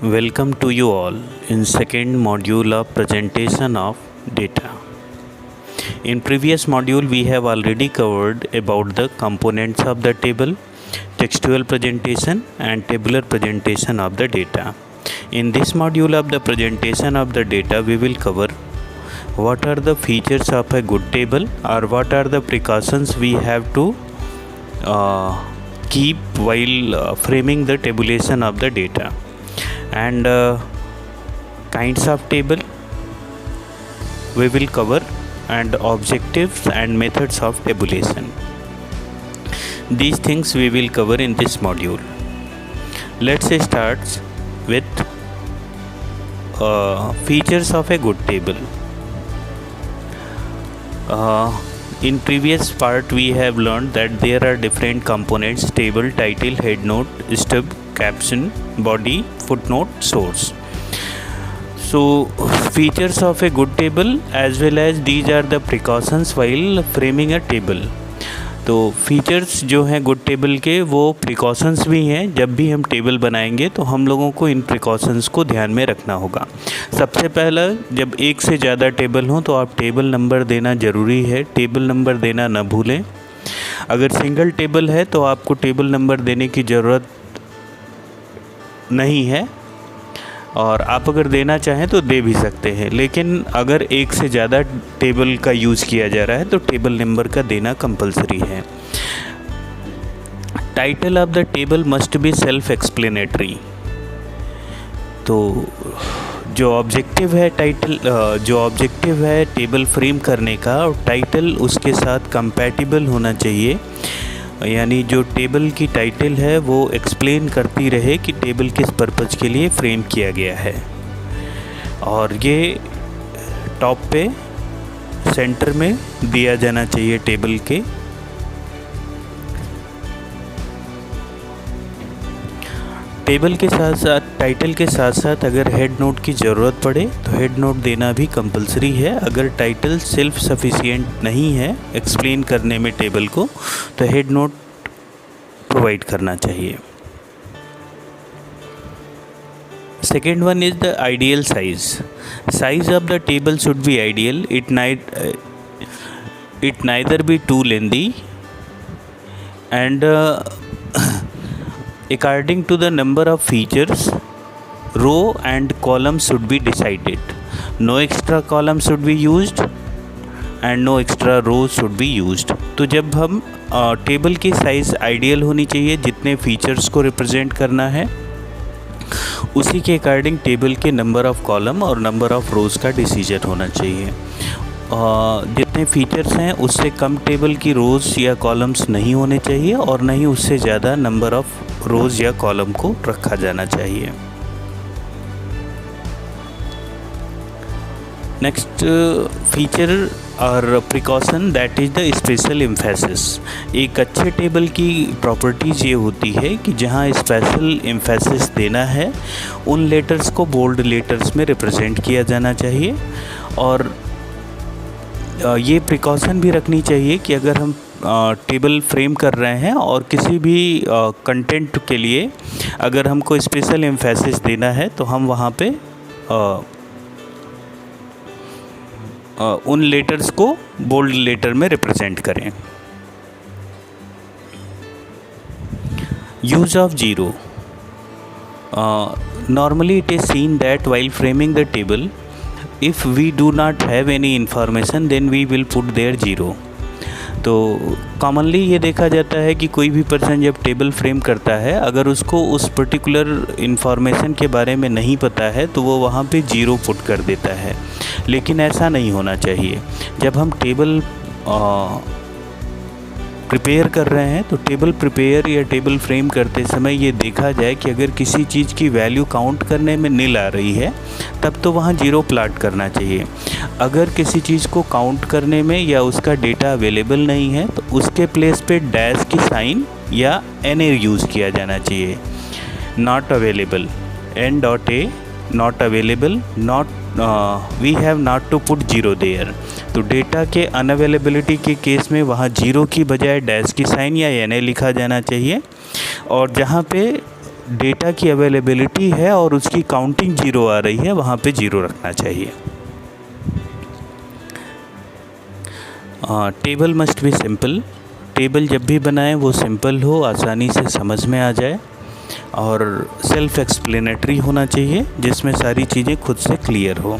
Welcome to you all in second module of presentation of data. In previous module we have already covered about the components of the table, textual presentation and tabular presentation of the data. In this module of the presentation of the data we will cover what are the features of a good table or what are the precautions we have to keep while framing the tabulation of the data, and kinds of table we will cover, and objectives and methods of tabulation. These things we will cover in this module. Let's start with features of a good table. In previous part we have learned that there are different components: table, title, head note, stub, caption, body, footnote, source. So features of a good table as well as these are the precautions while framing a table. तो features जो हैं good table के वो precautions भी हैं। जब भी हम टेबल बनाएंगे तो हम लोगों को इन प्रिकॉशंस को ध्यान में रखना होगा। सबसे पहला, जब एक से ज़्यादा टेबल हों तो आप टेबल नंबर देना ज़रूरी है, टेबल नंबर देना न भूलें। अगर सिंगल टेबल है तो आपको टेबल नंबर देने की ज़रूरत नहीं है, और आप अगर देना चाहें तो दे भी सकते हैं, लेकिन अगर एक से ज़्यादा टेबल का यूज़ किया जा रहा है तो टेबल नंबर का देना कंपलसरी है। Title of the table must be self explanatory. तो जो ऑब्जेक्टिव है टेबल फ्रेम करने का, और टाइटल उसके साथ कंपैटिबल होना चाहिए, यानी जो टेबल की टाइटल है वो एक्सप्लेन करती रहे कि टेबल किस पर्पज़ के लिए फ्रेम किया गया है। और ये टॉप पे सेंटर में दिया जाना चाहिए टेबल के। टेबल के साथ साथ, टाइटल के साथ साथ अगर हेड नोट की ज़रूरत पड़े तो हेड नोट देना भी कंपलसरी है। अगर टाइटल सेल्फ सफिशिएंट नहीं है एक्सप्लेन करने में टेबल को, तो हेड नोट प्रोवाइड करना चाहिए। Second one is the ideal size of the table should be ideal. It neither be too lengthy and according to the number of features, row and column should be decided. No extra column should be used and no extra row should be used. तो जब हम table की size ideal होनी चाहिए, जितने features को represent करना है उसी के अकॉर्डिंग टेबल के नंबर ऑफ़ कॉलम और नंबर ऑफ़ रोज़ का डिसीजन होना चाहिए। जितने फीचर्स हैं उससे कम टेबल की रोज़ या कॉलम्स नहीं होने चाहिए, और न ही उससे ज़्यादा नंबर ऑफ़ रोज़ या कॉलम को रखा जाना चाहिए। नेक्स्ट फीचर और precaution, that is the special emphasis. एक अच्छे टेबल की प्रॉपर्टीज़ ये होती है कि जहाँ स्पेशल एम्फेसिस देना है उन लेटर्स को बोल्ड लेटर्स में रिप्रेजेंट किया जाना चाहिए। और ये प्रिकॉशन भी रखनी चाहिए कि अगर हम टेबल फ्रेम कर रहे हैं और किसी भी कंटेंट के लिए अगर हमको स्पेशल एम्फेसिस देना है तो हम वहाँ पे उन लेटर्स को बोल्ड लेटर में रिप्रेजेंट करें। Use of zero. Normally it is seen that while framing the table, if we do not have any information then we will put there zero. तो कॉमनली ये देखा जाता है कि कोई भी पर्सन जब टेबल फ्रेम करता है, अगर उसको उस पर्टिकुलर इन्फॉर्मेशन के बारे में नहीं पता है तो वो वहाँ पे ज़ीरो पुट कर देता है, लेकिन ऐसा नहीं होना चाहिए। जब हम टेबल प्रिपेयर कर रहे हैं तो टेबल प्रिपेयर या टेबल फ्रेम करते समय ये देखा जाए कि अगर किसी चीज़ की वैल्यू काउंट करने में नील आ रही है तब तो वहाँ जीरो प्लाट करना चाहिए। अगर किसी चीज़ को काउंट करने में या उसका डेटा अवेलेबल नहीं है तो उसके प्लेस पे डैश की साइन या NA यूज़ किया जाना चाहिए। Not available, N.A, not available, not we have not to put zero there. तो डेटा के अनअवेलेबिलिटी के केस में वहाँ जीरो की बजाय डैश की साइन या NA लिखा जाना चाहिए। और जहाँ पे डेटा की अवेलेबिलिटी है और उसकी काउंटिंग 0 आ रही है, वहाँ पे 0 रखना चाहिए। Table must be simple. Table जब भी बनाएं वो सिंपल हो, आसानी से समझ में आ जाए और सेल्फ एक्सप्लेनेटरी होना चाहिए, जिसमें सारी चीज़ें खुद से क्लियर हो।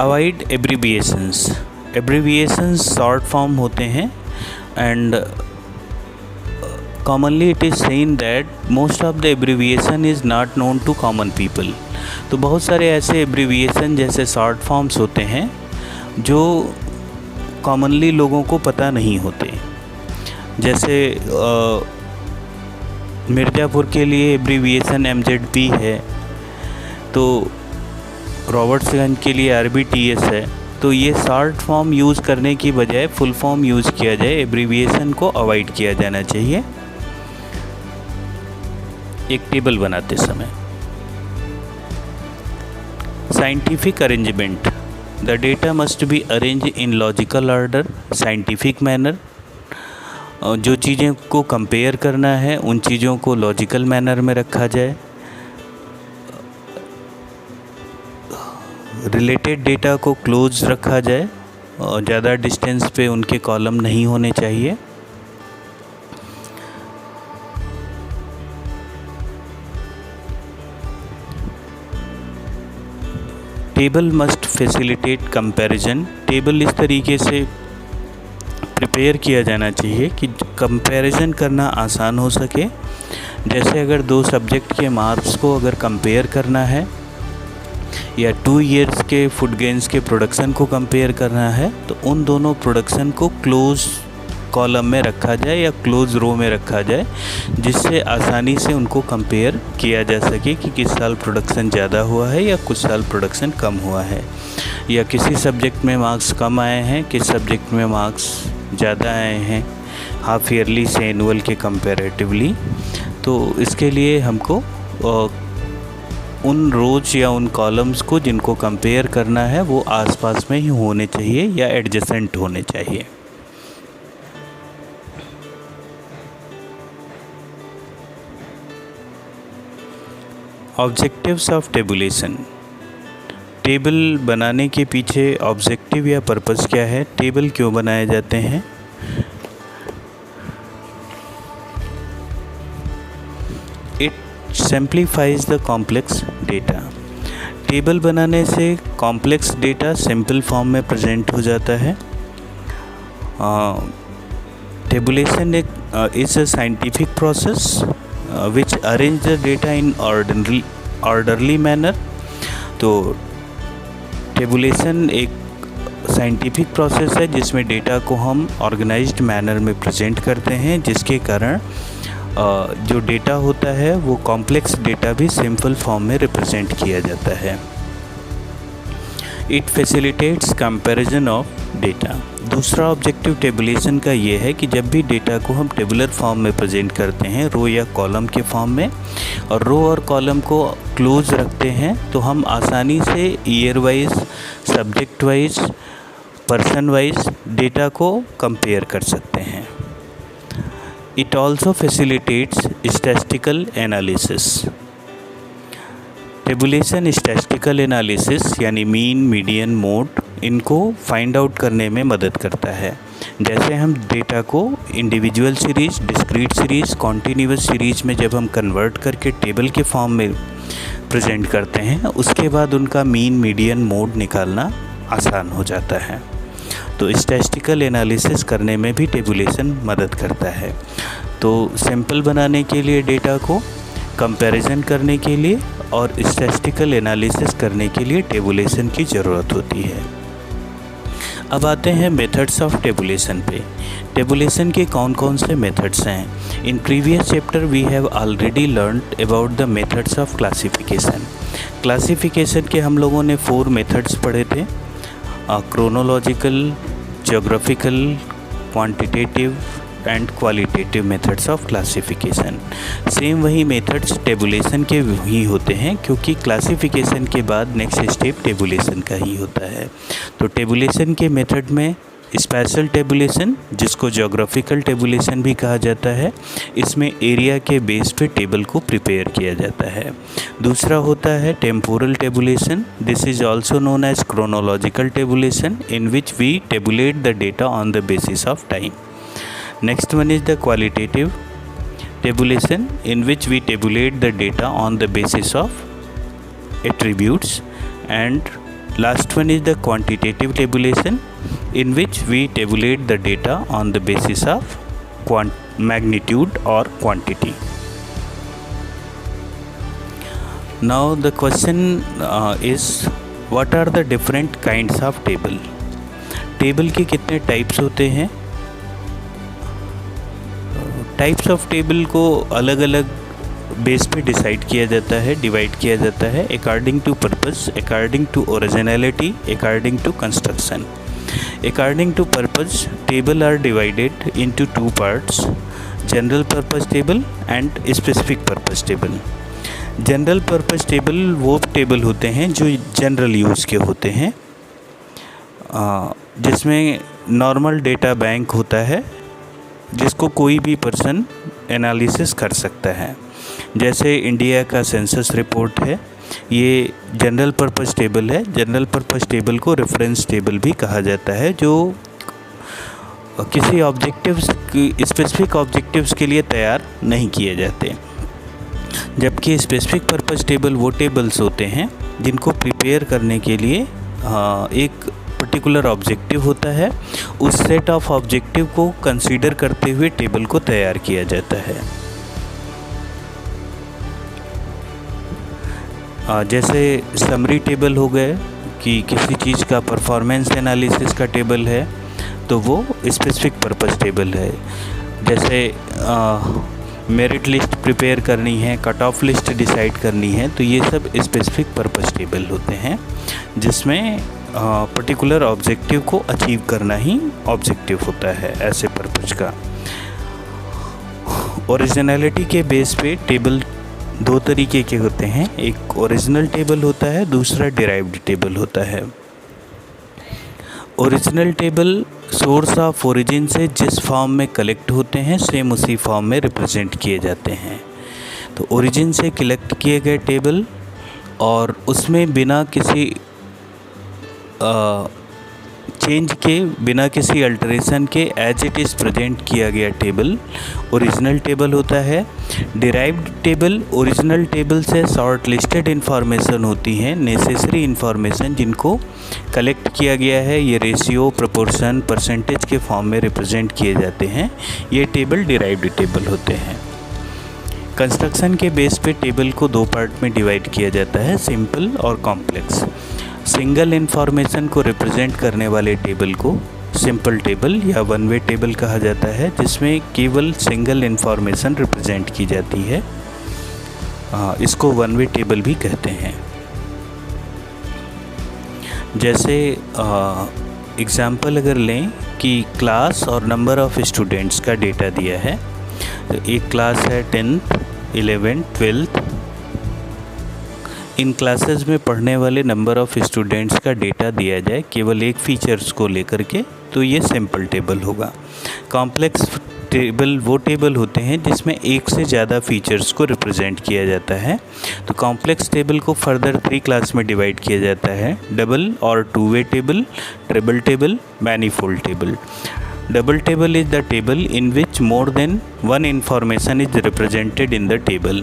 Avoid abbreviations. Abbreviations short form होते हैं and commonly it is seen that most of the abbreviation is not known to common people। तो बहुत सारे ऐसे एब्रीविएशन जैसे शॉर्ट फॉर्म्स होते हैं जो कॉमनली लोगों को पता नहीं होते। जैसे मिर्ज़ापुर के लिए एब्रीविएशन MZP है, तो रॉबर्ट्सगंज के लिए RBTS है। तो ये शॉर्ट फॉर्म यूज़ करने की बजाय फुल फॉर्म यूज़ किया जाए, एब्रीविएशन को अवॉइड किया जाना चाहिए एक टेबल बनाते समय। Scientific arrangement. The data must be arrange in logical order, scientific manner. जो चीज़ें को कंपेयर करना है उन चीज़ों को लॉजिकल मैनर में रखा जाए। रिलेटेड डेटा को क्लोज रखा जाए और ज़्यादा डिस्टेंस पे उनके कॉलम नहीं होने चाहिए। Table must facilitate comparison. Table इस तरीके से प्रिपेयर किया जाना चाहिए कि कंपैरिजन करना आसान हो सके। जैसे अगर 2 सब्जेक्ट के मार्क्स को अगर कंपेयर करना है या 2 इयर्स के फूड गेन्स के प्रोडक्शन को कंपेयर करना है, तो उन दोनों प्रोडक्शन को क्लोज कॉलम में रखा जाए या क्लोज रो में रखा जाए, जिससे आसानी से उनको कंपेयर किया जा सके कि किस साल प्रोडक्शन ज़्यादा हुआ है या कुछ साल प्रोडक्शन कम हुआ है, या किसी सब्जेक्ट में मार्क्स कम आए हैं, किस सब्जेक्ट में मार्क्स ज़्यादा आए हैं हाफ ईयरली से एनुअल के कंपैरेटिवली। तो इसके लिए हमको उन रोज या उन कॉलम्स को जिनको कंपेयर करना है वो आसपास में ही होने चाहिए या एडजेसेंट होने चाहिए। Objectives of tabulation. टेबल बनाने के पीछे ऑब्जेक्टिव या पर्पस क्या है, टेबल क्यों बनाए जाते हैं। It simplifies the complex data. Table बनाने से कॉम्प्लेक्स डेटा सिंपल फॉर्म में प्रेजेंट हो जाता है। Tabulation is a scientific process which arrange the data in orderly manner। तो टेबुलेशन एक साइंटिफिक प्रोसेस है जिसमें डेटा को हम ऑर्गेनाइज्ड मैनर में प्रेजेंट करते हैं, जिसके कारण जो डेटा होता है वो कॉम्प्लेक्स डेटा भी सिंपल फॉर्म में रिप्रेजेंट किया जाता है। It facilitates comparison of data. दूसरा ऑब्जेक्टिव टेबुलेशन का ये है कि जब भी डेटा को हम टेबुलर फॉर्म में प्रेजेंट करते हैं, रो या कॉलम के फॉर्म में, और रो और कॉलम को क्लोज रखते हैं, तो हम आसानी से year wise, subject wise, person wise data को कंपेयर कर सकते हैं। It also facilitates statistical analysis. Tabulation statistical analysis यानी मीन, मीडियन, मोड, इनको फाइंड आउट करने में मदद करता है। जैसे हम डेटा को individual series, discrete series, continuous series में जब हम कन्वर्ट करके टेबल के फॉर्म में प्रेजेंट करते हैं, उसके बाद उनका मीन, मीडियन, मोड निकालना आसान हो जाता है। तो स्टैटिस्टिकल एनालिसिस करने में भी टेबुलेशन मदद करता है। तो सिंपल बनाने के लिए डेटा को, कंपैरिजन करने के लिए और स्टैटिस्टिकल एनालिसिस करने के लिए टेबुलेशन की ज़रूरत होती है। अब आते हैं मेथड्स ऑफ टेबुलेशन पे। टेबुलेशन के कौन कौन से मेथड्स हैं। In previous chapter we have already learned about the methods of classification. Classification के हम लोगों ने 4 मेथड्स पढ़े थे, chronological, geographical, quantitative and qualitative methods of classification. Same वही मेथड्स टेबुलेशन के ही होते हैं, क्योंकि क्लासिफिकेशन के बाद नेक्स्ट स्टेप टेबुलेशन का ही होता है। तो टेबुलेशन के मेथड में स्पेशल टेबुलेशन, जिसको ज्योग्राफिकल टेबुलेशन भी कहा जाता है, इसमें एरिया के बेस पे टेबल को प्रिपेयर किया जाता है। दूसरा होता है temporal tabulation, this is also known as chronological tabulation in which we tabulate the data on the basis of time. Next one is the qualitative tabulation in which we tabulate the data on the basis of attributes, and last one is the quantitative tabulation in which we tabulate the data on the basis of magnitude or quantity. Now the question is what are the different kinds of table? Table के कितने types होते हैं? Types of table को अलग अलग base पे decide किया जाता है, डिवाइड किया जाता है according to purpose, according to originality, according to construction. According to purpose table are divided into two parts, general purpose table and specific purpose table. General purpose table वो table होते हैं जो जनरल यूज़ के होते हैं, जिसमें normal data bank होता है जिसको कोई भी पर्सन एनालिसिस कर सकता है। जैसे इंडिया का सेंसस रिपोर्ट है, ये जनरल पर्पस टेबल है। जनरल पर्पस टेबल को रेफरेंस टेबल भी कहा जाता है, जो किसी ऑब्जेक्टिव्स, स्पेसिफिक ऑब्जेक्टिव्स के लिए तैयार नहीं किए जाते। जबकि स्पेसिफिक पर्पस टेबल वो टेबल्स होते हैं जिनको प्रिपेयर करने के लिए एक पर्टिकुलर ऑब्जेक्टिव होता है, उस सेट ऑफ ऑब्जेक्टिव को कंसीडर करते हुए टेबल को तैयार किया जाता है। जैसे समरी टेबल हो गए कि किसी चीज़ का परफॉर्मेंस एनालिसिस का टेबल है तो वो स्पेसिफिक पर्पस टेबल है। जैसे मेरिट लिस्ट प्रिपेयर करनी है, कट ऑफ लिस्ट डिसाइड करनी है, तो ये सब स्पेसिफिक पर्पस टेबल होते हैं जिसमें पर्टिकुलर ऑब्जेक्टिव को अचीव करना ही ऑब्जेक्टिव होता है ऐसे पर्पस का। ओरिजिनलिटी के बेस पे टेबल दो तरीके के होते हैं, एक ओरिजिनल टेबल होता है, दूसरा डिराइव्ड टेबल होता है। Original table source of origin से जिस फॉर्म में कलेक्ट होते हैं सेम उसी फॉर्म में रिप्रेजेंट किए जाते हैं। तो ओरिजिन से कलेक्ट किए गए टेबल और उसमें बिना किसी चेंज के, बिना किसी अल्टरेशन के एज इट इज़ प्रेजेंट किया गया टेबल ओरिजिनल टेबल होता है। डिराइव्ड टेबल ओरिजिनल टेबल से शॉर्ट लिस्टेड इन्फॉर्मेशन होती हैं, नेसेसरी इन्फॉर्मेशन जिनको कलेक्ट किया गया है, ये रेशियो, प्रोपोर्शन, परसेंटेज के फॉर्म में रिप्रेजेंट किए जाते हैं। ये टेबल डिराइव्ड टेबल होते हैं। कंस्ट्रक्शन के बेस पे टेबल को दो पार्ट में डिवाइड किया जाता है, सिंपल और कॉम्प्लेक्स। सिंगल इन्फॉर्मेशन को रिप्रेजेंट करने वाले टेबल को सिंपल टेबल या वन वे टेबल कहा जाता है, जिसमें केवल सिंगल इन्फॉर्मेशन रिप्रेजेंट की जाती है। इसको वन वे टेबल भी कहते हैं। जैसे एग्ज़ाम्पल अगर लें कि क्लास और नंबर ऑफ़ स्टूडेंट्स का डेटा दिया है, तो एक क्लास है 10th, 11th, 12th। इन क्लासेस में पढ़ने वाले नंबर ऑफ़ स्टूडेंट्स का डेटा दिया जाए केवल एक फ़ीचर्स को लेकर के, तो ये सिंपल टेबल होगा। कॉम्प्लेक्स टेबल वो टेबल होते हैं जिसमें एक से ज़्यादा फीचर्स को रिप्रेजेंट किया जाता है। तो कॉम्प्लेक्स टेबल को फर्दर 3 क्लास में डिवाइड किया जाता है, डबल और two way table, triple table, manifold table. Double table is the table in which more than one information is represented in the table.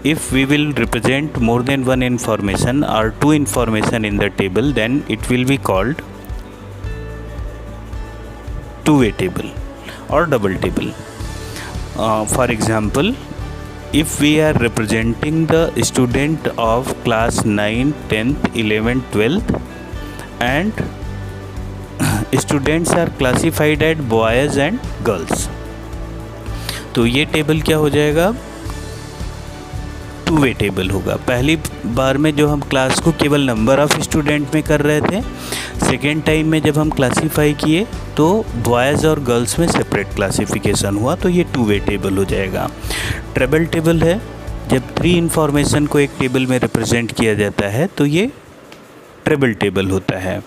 If we will represent more than one information or two information in the table, then it will be called two-way table or double table. For example, if we are representing the student of class 9, 10th, 11th, 12th and students are classified at boys and girls, तो ये table क्या हो जाएगा, two way table होगा। पहली बार में जो हम क्लास को केवल नंबर ऑफ़ स्टूडेंट में कर रहे थे, सेकेंड टाइम में जब हम क्लासीफाई किए तो बॉयज़ और गर्ल्स में सेपरेट क्लासिफिकेशन हुआ, तो ये टू वे टेबल हो जाएगा। ट्रिपल टेबल है, जब 3 इन्फॉर्मेशन को एक टेबल में रिप्रेजेंट किया जाता है तो ये ट्रिपल टेबल होता है।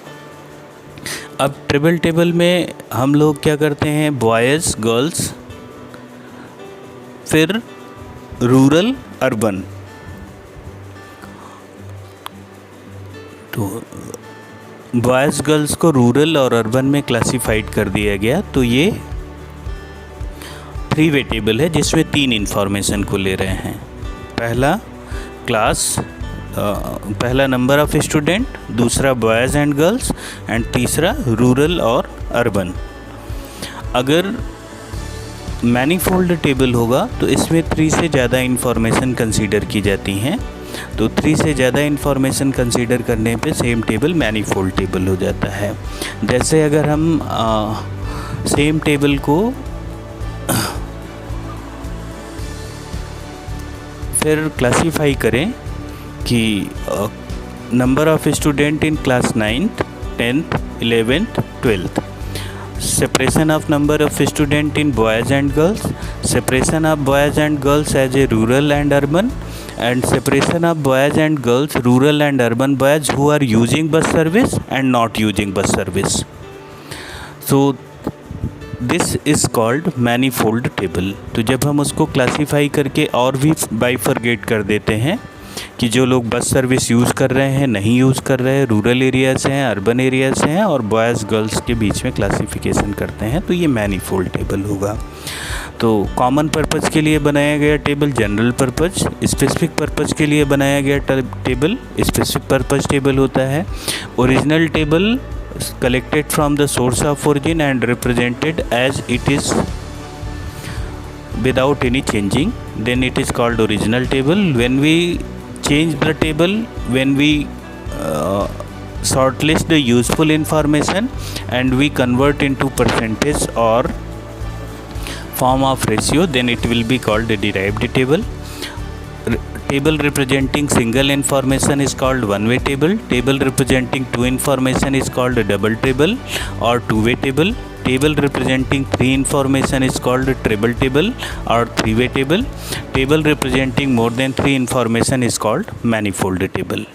अब ट्रिपल टेबल में हम लोग क्या करते हैं, बॉयज़ गर्ल्स, फिर रूरल अर्बन। तो बॉयज़ गर्ल्स को रूरल और अर्बन में क्लासिफाइड कर दिया गया। तो ये 3 वे टेबल है जिसमें 3 इंफॉर्मेशन को ले रहे हैं। पहला क्लास, पहला नंबर ऑफ स्टूडेंट, दूसरा बॉयज़ एंड गर्ल्स एंड तीसरा रूरल और अर्बन। अगर मैनीफोल्ड टेबल होगा तो इसमें 3 से ज़्यादा इंफॉर्मेशन कंसीडर की जाती हैं। तो 3 से ज़्यादा इंफॉर्मेशन कंसीडर करने पे सेम टेबल मैनीफोल्ड टेबल हो जाता है। जैसे अगर हम सेम टेबल को फिर क्लासीफाई करें कि number of student in class 9th, 10th, 11th, 12th, separation of number of student in boys and girls, separation of boys and girls as a rural and urban, and separation of boys and girls, rural and urban boys who are using bus service and not using bus service. So this is called manifold table. तो जब हम उसको classify करके और भी bifurcate कर देते हैं कि जो लोग बस सर्विस यूज़ कर रहे हैं, नहीं यूज़ कर रहे हैं, रूरल एरिया से हैं, अर्बन एरिया से हैं, और बॉयज़ गर्ल्स के बीच में क्लासिफिकेशन करते हैं, तो ये मैनीफोल्ड टेबल होगा। तो कॉमन पर्पज़ के लिए बनाया गया table general purpose, specific purpose के लिए बनाया गया टेबल स्पेसिफिक पर्पज़ टेबल होता है। Original table collected from the source of origin and represented as it is without any changing, then it is called original table. When we change the table, when we shortlist the useful information and we convert into percentage or form of ratio, then it will be called a derived table. Table representing single information is called one-way table. Table representing 2 information is called a double table or two-way table. Table representing 3 information is called a triple table or 3-way table. Table representing more than 3 information is called manifold table.